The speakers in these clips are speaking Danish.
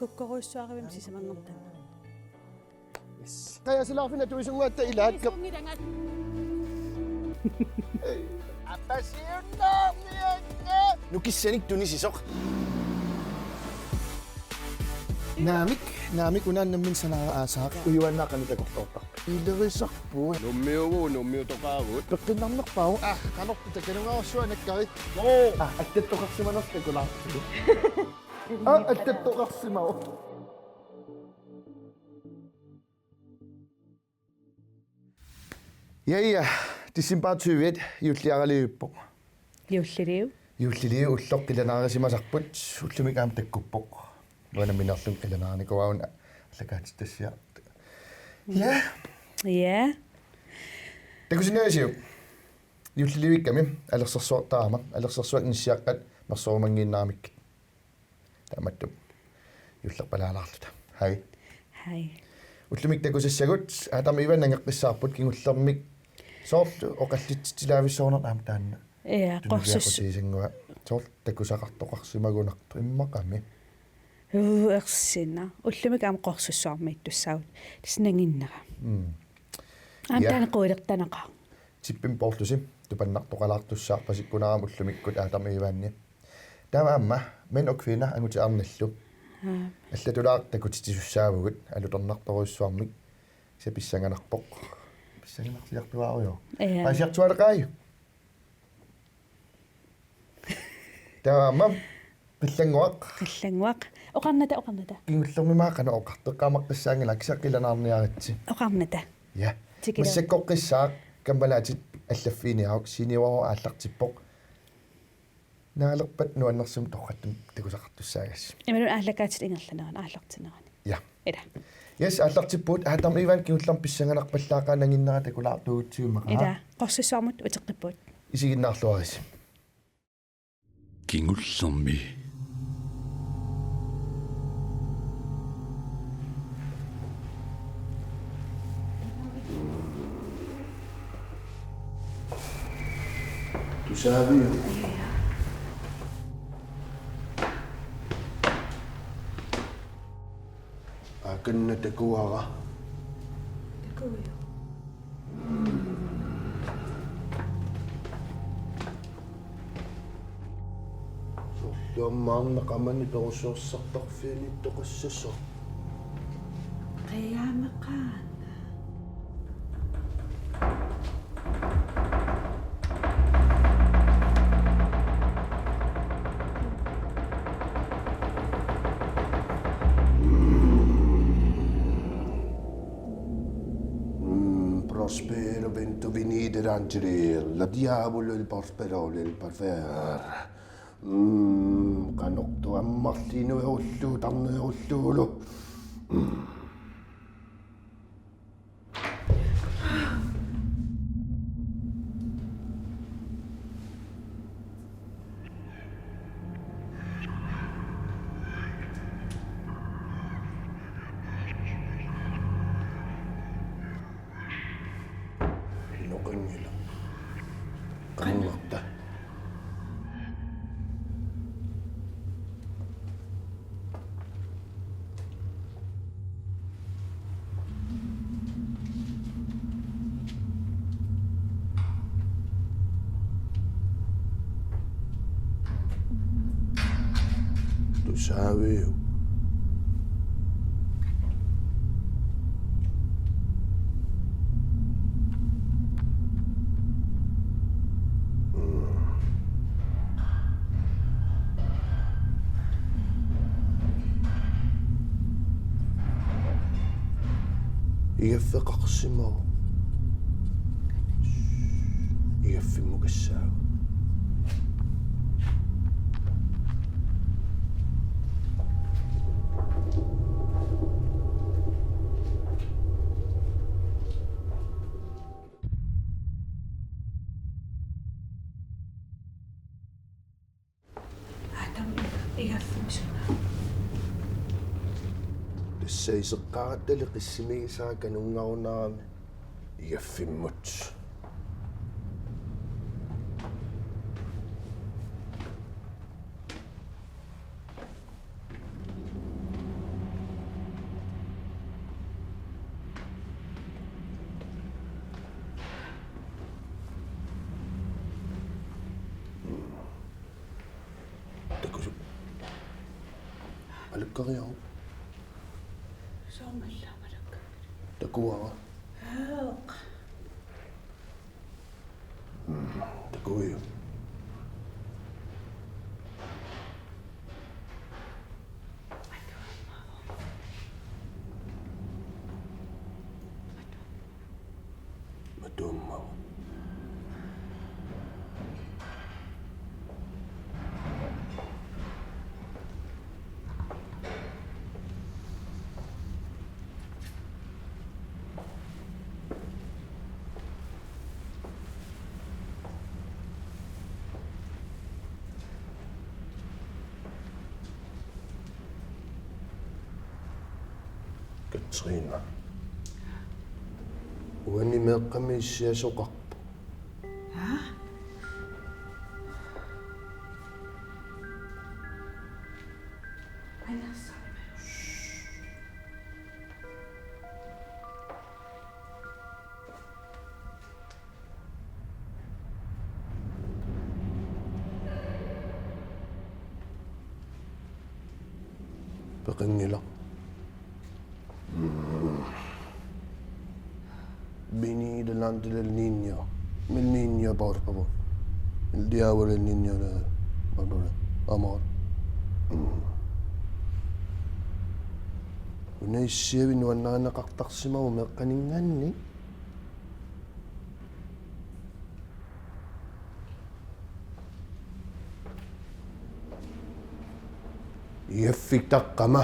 Kukkoruissuarivim sisamangortan. Yes. Kaya silaafina tuisunguatta ilaakka. Apasiunnaarnianna. Nukissanik tunisisoq. Naamik unaannammin sanaasaaq uyuannaaqanita kortoortar. Ilerisarpuu. Nummiutoqaagut. Peqqinarnerpau qanorpita kanugaarsuanakkarit. Attattoqarsimanertakulaartigu. Attattoqarsimau. Ja, December 20 julliaraliuppo. Julliliu ulloqqilanaarisimasarput ullumikaam takkuppoq. Luanaminerlum qilanaarnikuauna allakaatittassiart. Ja. Takusinnaasiu. Julliliuikkami alersersuartaama alersersuak nissiaqqat mersorumangiinnaamik. Tamattu. Jullerpalaalаарluta. Hai. Ullumik takusissagut aatami ivannangeqqissaarput kingullermik soorlu oqallitsitilaavissooner aam taanna. Ja, qorsus. Soort takusaqartoqarsimagunartu immaqami. Ersinna. Ullumik aam qorsussuarmiittussaut. Tisnanginnera. Aam taana quilertanaqa. Tippin portusi tupannartoqalaartussaarpasikkunaram ullumikkut aatami ivanni. Taama men og kvinder anguti arnallu. Allatulaaq takutitissussaavugut alutornartoruissuarmik sapissanganarpoq. Pissanganarsiartuaarujo. Paisiartualeqaaju. Taama qillanguaq. Oqarnata. Kingullermimaaqana oqarteqqaamaqqissaangila kisaqilanaarniaritsi. Oqarnata. Ja. Massakkoqqissaaq kammalaatit allaffiiniaruq siniuaru aallartippoq. Naalerpat nuannersum toqqattum takusaqartussaagas. Imalun aallakaatit ingerlaneraan aallartinerani. Ja. Ida. Yes, aallartippuut aatam ivan kingullerm pissanganarpallaaqaananginnera takulaartuutsiumaqa. Ida. Qorsussuarmut uteqqippuut. Isiginnaarluaris. Kingullermi. Tusaavio. Akanna takuara. Takuyo. Sorluammaarna qamani perusuorsartarfiini toqussasso. Qiyaamaqaan. Prospero vento venite d'angeli, la diavolo il prosperole il parfer. Kanokto ammartino e ollu tanne ollulo. Inokangila. Kannokta. Tu sabes. Iafeqarsimau. Iaffimmukassaagu. Seiseqqaattali qissimigisaa kanungarunaarami iaffimmut. Kalkkariao. Soomallaamalakka. Takuaa. Haaq. Takuio. Matumau. Katrina. Uani meqqami issiasoqarpu. Ha? Anassaame. Peqingila. Vini delante del niño. El niño, por favor. El diavolo, el niño. Amor. Unai sievin wannaana qartarsimagu meqqaningaanni. Ieffik taqqama.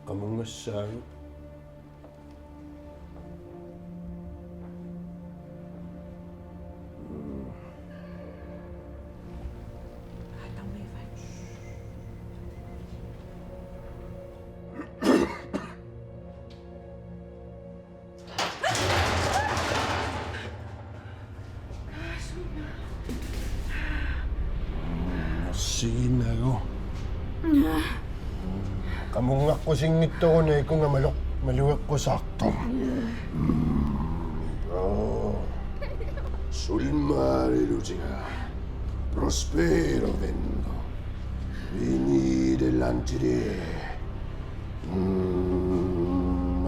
Qamungassaagu. Atammivat. Nassinagu. Qamungaqqusingittuгuna ikunga malueqqusartor. Sul mare luciga. Prospero vengo. Vini delante di.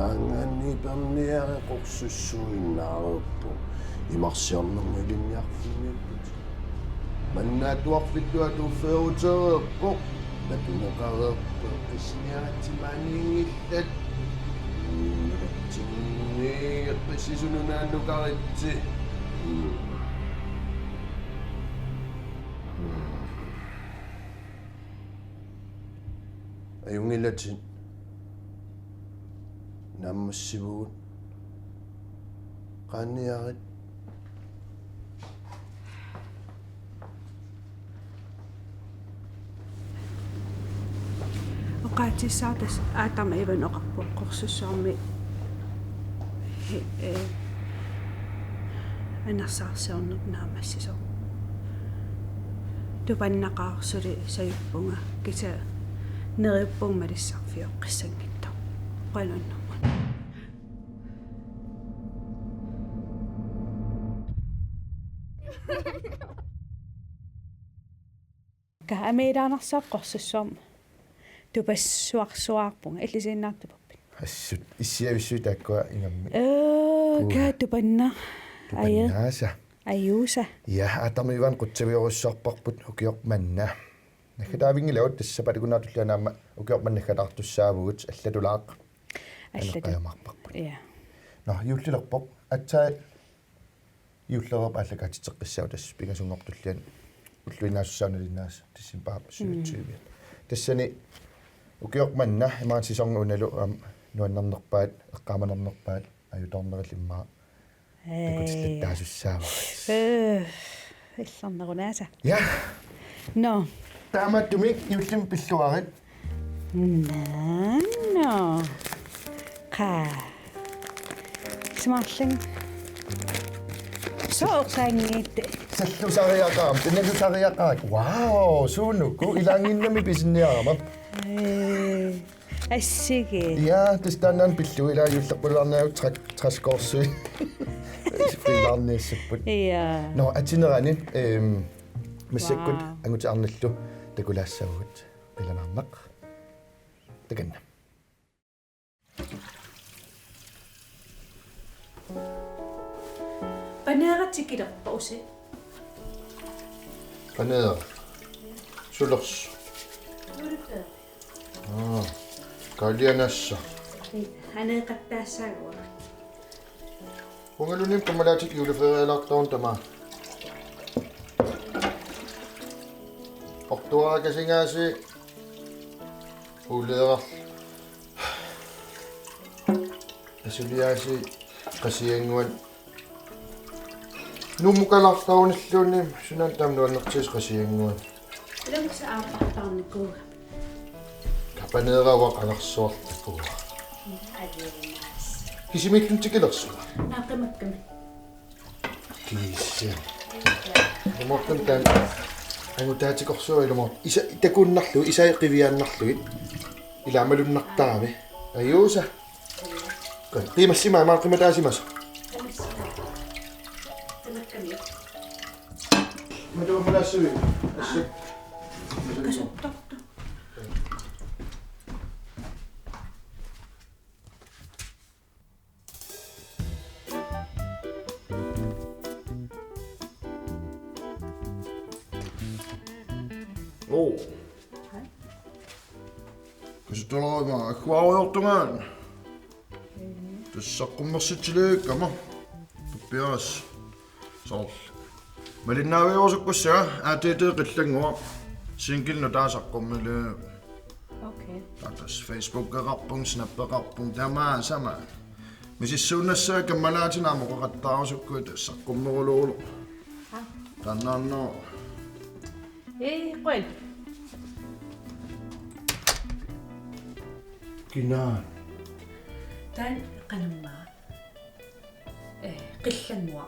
Angani pamniare qoqsussuinnaaruppu. Imarsiarnermilinniarfinniput. Mannaatuarfittuatu feutsereppo. Natuneqarerpo qisniaatimaaniingillat. Qissisununaannuqaritsi. Ayungillatin. Nammassivuut. Qaanniarit. Oqaatissaartas aatama ivanoqarpu qorsussuarmi анерсаарсиорнук наамассисо тупаннақарсули саюппунга киса нериуппуг малиссарфио қиссангитто qanunnermun ka ameilaanarsaaqқорсуссуарма тупассуарсуаарпунга иллисииннаартупаппи Assut issiavissut akkua ingammi. ka tupanna aya Pannaasa. ayuusa Ja, atamivan qutsaviorussorparput ukiormanna. Nakadaavingilawut tassapalikunaartullianaamma ukiormannakkatartussaavugut allatulaaq. Allataamarparput. ja No, juullilerpoq atsaa juullerop allakaatiteqqissau tass pingasungortullian ulluinaassaanalinnaas tassimpaap suutsuuviat. Tassani ukiormanna imaan sisonguunalu nuannernerpaat eqqaamanernerpaat ajutornerillimmaa takutisllattaasussaava. illarnerunaasa Ja, no таамааттумик юллим пиллуарит No. Ka. Smalling. Så sangit. саллусариақарам тиннасусариақарак вау суунукку илаангиннами писинниарама Assige. ja тастаннан пиллу илаа юллерпулуарниагу траскорсуи фрилаарниассаппут Ja. но атинерани массаккут Wow. ангутиарналлу такулаассагут пиланарнақ таканна Paneeratikillerpa usi. панеа сулерс калианасса Haneeqattaassaaguа. унгалуним камалаатик юлефериалартаун тама ортуаракасингааси улеерар асулиааси qasianguan nummukalартауниллуунни сунан таамнуаннертис qasianguan Lamsa aaqartarnikkuuga. капанеерава qanarsuartakkuga Adimas. кисимиллунтикилерсуга Naaqamakkami. кисси мортан тан ангутаатикорсуа иса такууннарлу исаеқивиааннарлугит илаамалуннартаами аюуса qimmassimaa maaqimataasimas Tamakkami. madumalassui assik Kasuttartu. oo kasutolama akkuaruyortungaan тассаққуммерситилеэккама туппиарас сорл малиннаавиорсуккуссага аатиитээ қиллангуа сингилну таасаққуммиле Okay. татас фейсбуккеқарпун снаппеқарпун тамаа сама мисиссууннассаа каммалаатинаамо қоқаттаарусуккуи тассаққуммерулуулу таннаанно Quen. кинаа Tan qanamma. Qillangua.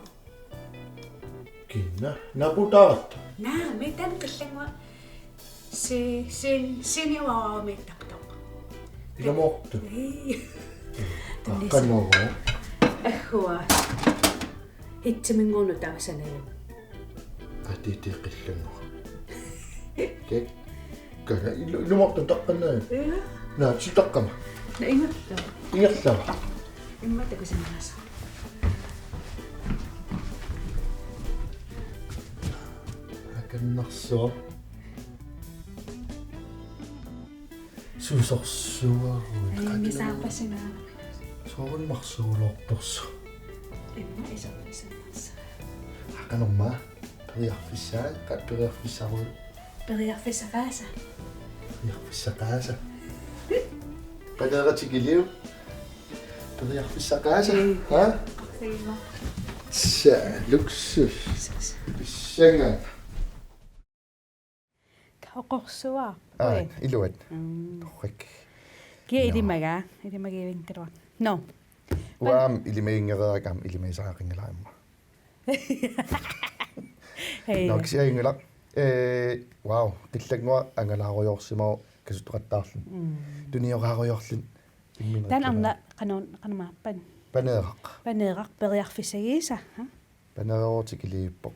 кинаа напутаарат Naa, metan qillangua. Seniwa mettaqtoq. иламоорту Tandis. канноо Ahua. Hitsimingunu taasanalu. аатиитээ қиллангуа кек кара илуморту таққанаа Ja. наа читаққама Na ingatla. ингерлава Imma takusinnaasa. аканнарсуа сусорсуаруи Misaapasina. соорунмарсуулоорторсу Imma isappasinnaasa. аканорма периарфиссаа периарфиссаруи Periarfisaqaasa. периарфиссақааса падератикилиу периарфиссақааса ха Imma. са луксус писсанга Qoqorsuaa. илуат торрак Kie ilimagivintruan. No. уаам илимаингереакам илимаисаақингилаамма Hey. ноксиаингила вау qillagngua angalaaruyorsimau kasuttuqattaarlun tunioraaruyorlun Tan amna qanumappan. paneeraq Paneeraq periarfisagiisa. paneerortikiliippoq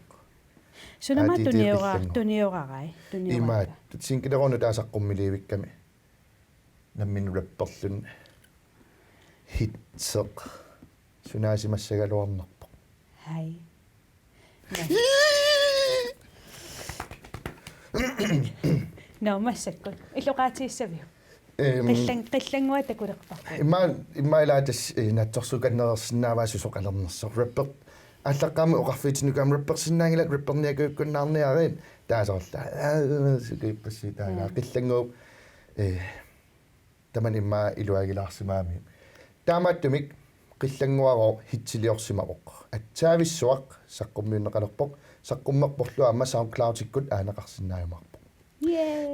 Sunama Ati tuniorarai. imaat tutsinkilerunu taasaqqummiliivikkami nammin rapperlun hitseq sunaasimassagaluarnerpoq Hai. No, massakkun. Illuqaatiissaviu. Qillangua takuleqparpu. иммаилааtas натсорсуканнерсинааваасусоқалернерсо rapper аллаққаами оқарфиитинукаам rapperсиннаангилат rapperniakukkunnaarniarin таасорла сукиппасситаага қиллангуу таман имма илуагилаарсимаами таамааттумик qillangguaro hitsiliorsimavoq atsaavissуақ саққуммиуннеқалерпоқ саққуммерпорлуа амма SoundCloud-иккут аанеқарсиннааюмарпоқ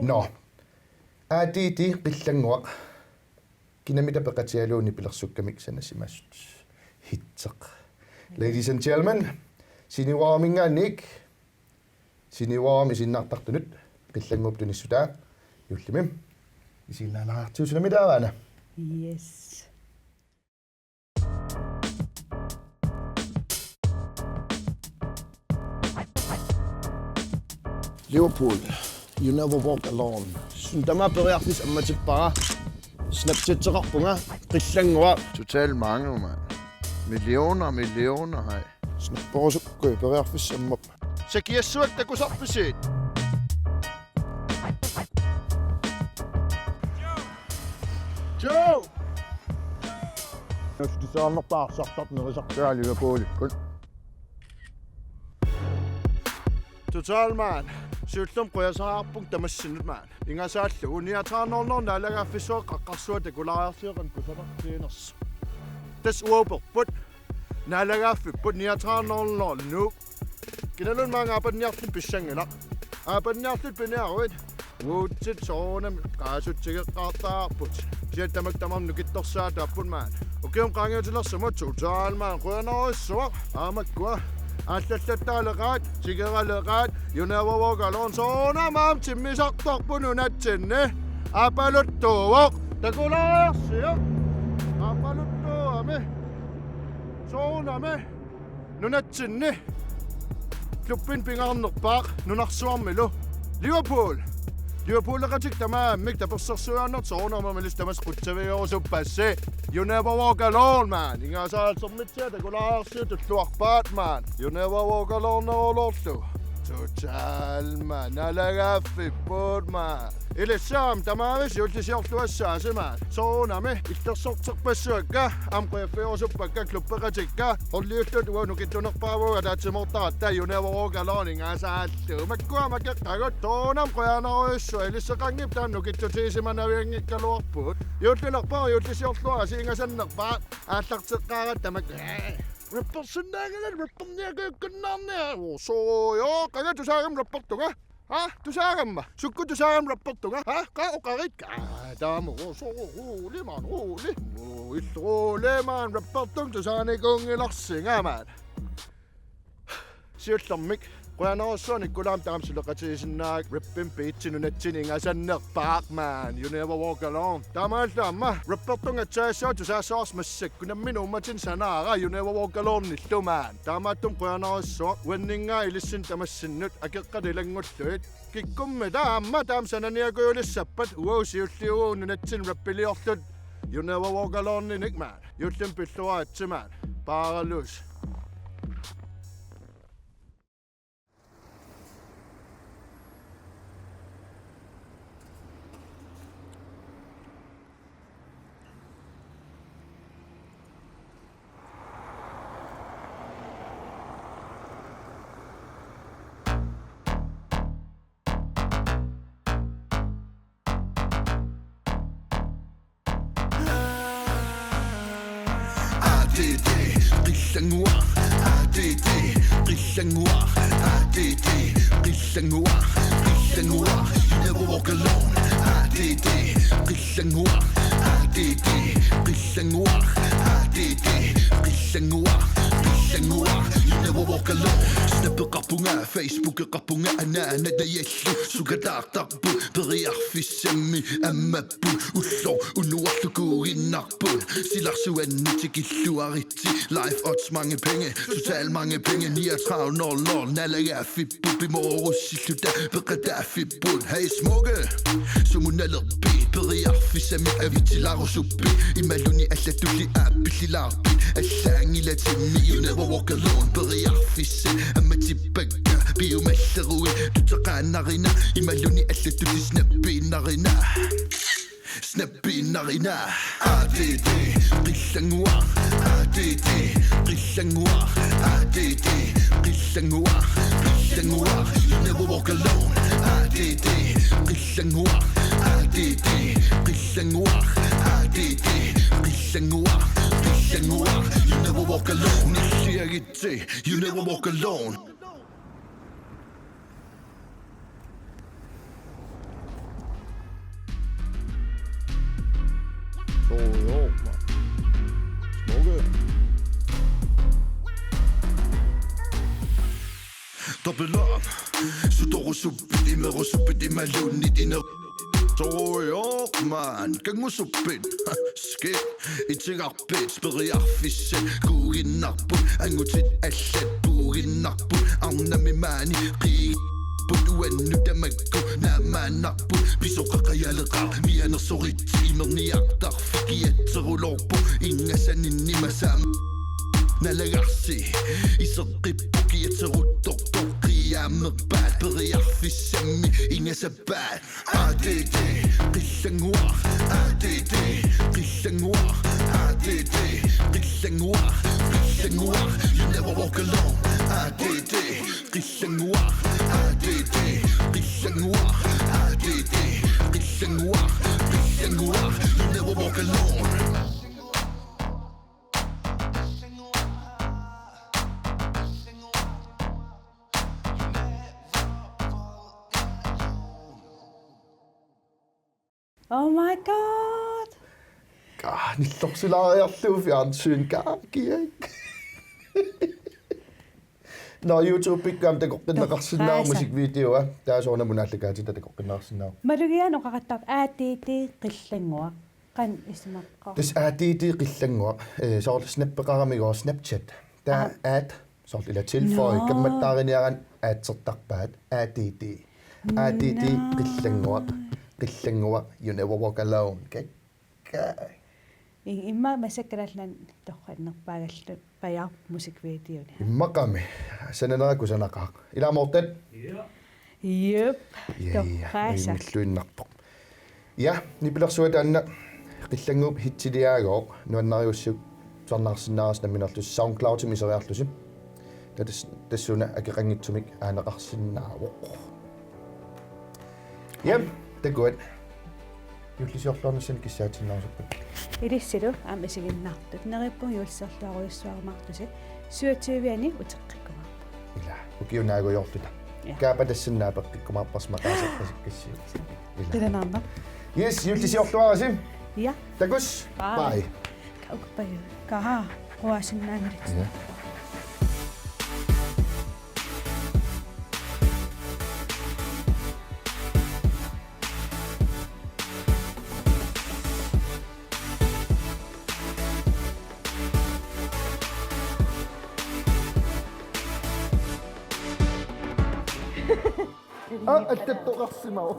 Nå. Det qillangua. Kinamita peqatialuuni pilersukkamik sanasimassut. Hitteq. Ladies and gentlemen, siniuaramingaannik. Siniuarami sinnartartunut. Qillanguuptunissutaa. Jullimim. Isillaanaartuusunamidaavaana. Yes. Liverpool, you never walk alone. Sundama periartis ammatipara. Snapchatserarpunga qillangua. Totalt mange, mand. Millioner, hej. Snapporusukku periarfissammap. Sakiassuattakusarpisit. Joe! Jos du saarnerpaarsartart nerisartua Liverpool. Total, mand. Syutlum qoyasaarpung tamassinut, mand. Ingasaallu uniataarnornorna alagaffissuaq qaqqarsuatakulariarsiiqan kusalartiiners. Tas uoperput. Naalagaaffiput niataarnornornu. Kinalun maanga apanniartut pissangilaq. Apanniartut piniaruit. Uutsit soonam qaasuttigeqqaartaarput. Siattamak tamarnu kittorsaataapput, mand. Ukium qaangiutilersamut total, mand. Qoyanarussuaq aamakkua. Аллаллаттаалеqaat сигералеqaat юнававогалон соонамаам тиммисартарпу нунатсинни апалуттууоq такулаарсиа апалуттуами соонами нунатсинни клуппин пингарнерпаaq нунарсуармилу Liverpool-eqatik tamaamik tapersersuaannert soonarmamilis tamas qutsaviorusuppassi You never walk alone, man. Ingasaalsermitsia takulaarsiu tulluarpaat, man. You never walk alone noolorlu. Total, man. Nalagaaffippuut, man. Ilissaam tamaavis jultisiorluassaasi, man. Soonami illersorterpassuakka amqiaffiurusuppakka kluppeqatikka orliullut uanukittunerpaavuga taatsimortaratta You never walk alone ingasaallu. Makkua makeqqagut toonam qoyanaruissua ilisseqangip taannukittutiisimanaviangikkaluarpuut. Jullilerpaa jullisiorluasi ingasannerpaa aallarteqqaarat tamak Rippersunnaangalat sooyo qaga tusaagam rapportunga tusaagamma sukku tusaagam rapportunga qaoqarit taamu soolimaan illuulemaan rapportung tusaanikungilarsingamaan siullermik qoyanarussuani kulaam taamsuleqatiisinnaak rippin piitsinunatsin ingasannerpaaq man You never walk alone taamaaltaamma rippertunga tsaassaa tusaassaarsmassakku namminuummatin sanaara You never walk alone nillumaan taamaattum qoyanarussuaq wanningaa ilissin tamassinut akeqqadilangulluit kikkummi taamma taamsananiakuulissappat uausiulliuununatsin rappiliorlut You never walk alone ninik man yullin pilluaatsimaan paaralus You never walk alone You never walk alone Snappeqarpunga Facebookeqarpunga anaanatayallu sukataartarpu periarfissammi ammappu ullor unuarlukuuginnarpu silarsuannitikilluaritsi life odds mange penge total mange penge 3900 nalagaffippu pimoorussilluta peqataffippu hey smukke sumunalerpi periarfissammi avitilarusuppi imalluni allatulli appillilaarpi allaangilatimmi You never walk alone periarfisse ammatipakka biumallerui tutaqaannarina imalluni allatulli snappiinnarina ADD qillangua ADD qillangua ADD qillangua You never walk alone ADD qillangua ADD qillangua ADD qillangua You never walk alone You never walk alone dobbelt op. Sudorosupidi med rosupidi med lun i dine Torjok, man, gang mo supin Skid, itigarbit, spiriarfisse Kuginarbun, angutit allet Buginarbun, arnamimani Rig, buduannu damagu Namanarbun, bisokakajalera Mianersoritimer niagtar Fikietserulorpo, ingasaninnimasam Nalagarsi, iserqippukietseruttortor Qiaammerpaat, periarfissami Ingasapaat ADD, qillanguar ADD, qillanguar ADD, qillanguar Qillanguar, you never walk alone ADD, qillanguar ADD, qillanguar ADD, qillanguar Qillanguar, you never walk alone Oh my god. Nillorsilaariarluu fjernsyn kaakiak. No YouTube-pikkaam takoqqinneqarsinnaaru musikvideoa taasuorna munaallikaatit takoqqinneqarsinnaaru. Malugiano qaqattaq aatiiti qillanguaq qan ismaqqaq. Tas aatiiti qillanguaq soorl snappeqaramigoo Snapchat. Ta at soorl ila tilføje kammattaariniaran aatsertarpaat aatiiti. Aatiiti qillanguaq. Qillanguaq you never walk alone. Kai. Imma masakkarallan toqqannerpaagallu pajaaq musikvideoni. Immaqami sananeraku sanaqaaq. Ilaamortat. Yep. Toqqaasa. Illuinnarpoq. Ja, nipilersuat anna qillanguup hitsiliaagoo nuannariussuk sarnarsinnaarisna minerlus SoundCloud miseriarlusi. Tassuna akeqangitsumik aaneqarsinnaawoq. Yep, takuat. Юллисиорлуарнссани киссаатиннаарсуппут илиссалу аама сигиннаартут нериппун юлсерлуаруйссуармартуси суативиани утеққиккумаарпа ила укиунаагуйорлута каапа тассиннаа пеққиккумаарпасмақаасаққасиккассиу ила тиланаарна yes юллисиорлуарасим я такус бай каукпай каха қуасиннаангалит attetoqarsimao